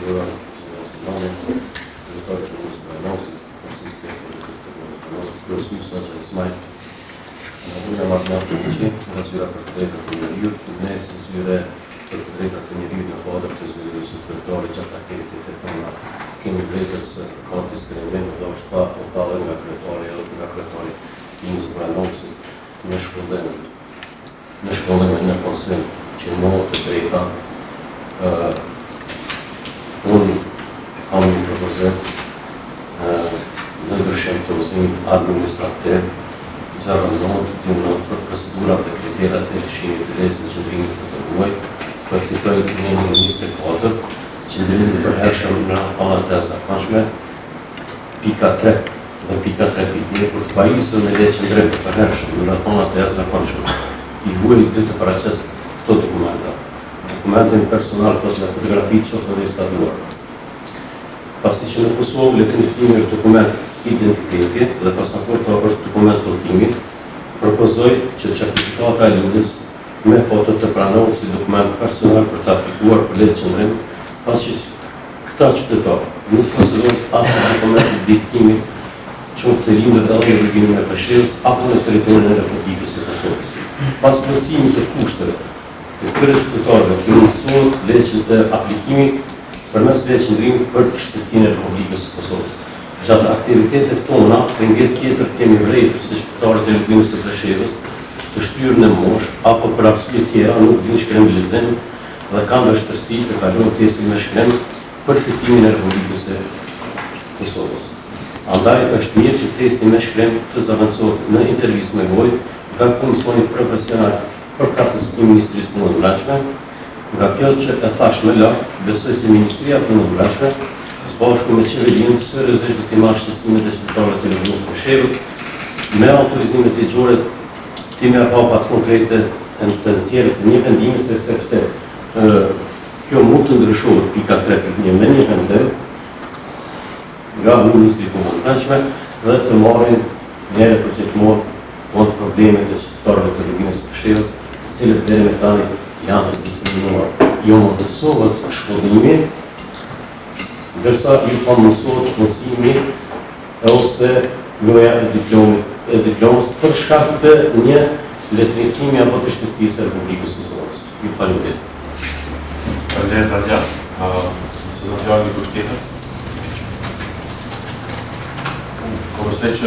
procedura nacionalne, rezultatet uspješnosti, asistuje kërësusa që Ismail. Unë jam akademici nga zyra për të drejtat të njeriut, ne si zyre për të drejtat të njeriut në kodër të zyre superiore gjatë aktivitetet tona kemi drejtët se ka diskriminime dhe është tha nga kryetari edhe nga kryetari i Zbranovsit në shkollimin në konsim që në të drejta unë kam një propozim në ndryshim të uzim administrativ zërëndon të në procedurat dhe kriterat e lëshimit të lesë në qëndrimit të të muaj, për citoj një 24, qëndrimit të përhershëm në palat e zakonshme, pika 3 dhe pika 3.1, për të pajisën e le qëndrim të përhershëm në palat e zakonshme, i vuaj dhe të paraqes këto dokumenta. Dokumentin personal pas në fotografi qoftë dhe i statuar. Pasi që në Kosovë letërniftimi është dokument identiteti dhe pasaporta është dokument të udhëtimit, propozoj që certifikata e lindjes me foto të pranohet si dokument personal për të aplikuar për letë qëndrim, pasi që këta qytetarë nuk posedojnë asnjë dokument të identifikimit qoftë të lindër edhe në rregimin e Preshevës apo në territorin e Republikës së Kosovës. Pas plotësimit të kushteve të këtyre qytetarëve mundësohet letë aplikimi përmes letë qëndrimit për shtetësinë e Republikës së Kosovës. Gjatë aktivitetet tona, pengesë tjetër kemi vrejtur se qytetarët e Republikës së Preshevës të shtyrë në mosh apo për arsye tjera nuk dinë shkrembilizim dhe kanë vështirësi të kalojnë testin me shkrem për fitimin e Republikës së Kosovës. Andaj është mirë që testi me shkrem të zëvendësohet në intervistë me gojë nga Komisioni Profesional për Katësinë e Ministrisë Punëve të Brendshme. Nga kjo që e thash më lart, besoj se Ministria e Punëve të Brendshme bashku me qeverinë seriozisht do të marrë shqetësimet e qytetarëve të Republikës së Preshevës me autorizimet ligjore të merr hapat konkrete të nxjerrjes së një vendimi sepse kjo mund të ndryshohet pika 3.1 me një vendim nga Ministri i Punëve të Brendshme dhe të marrin njëherë përgjithmonë fond problemet e qytetarëve të Republikës së Preshevës, të cilët deri me tani janë të diskriminuar. Jo mundësohet shkollimi, ndërsa ju pa mësohet mësimi ose loja e diplomës për shkak të një letërniftimi apo të shtetësisë e Republikës së Kosovës. Ju faleminderit. Faleminderit Adrian. Nëse do të japni kushtetin.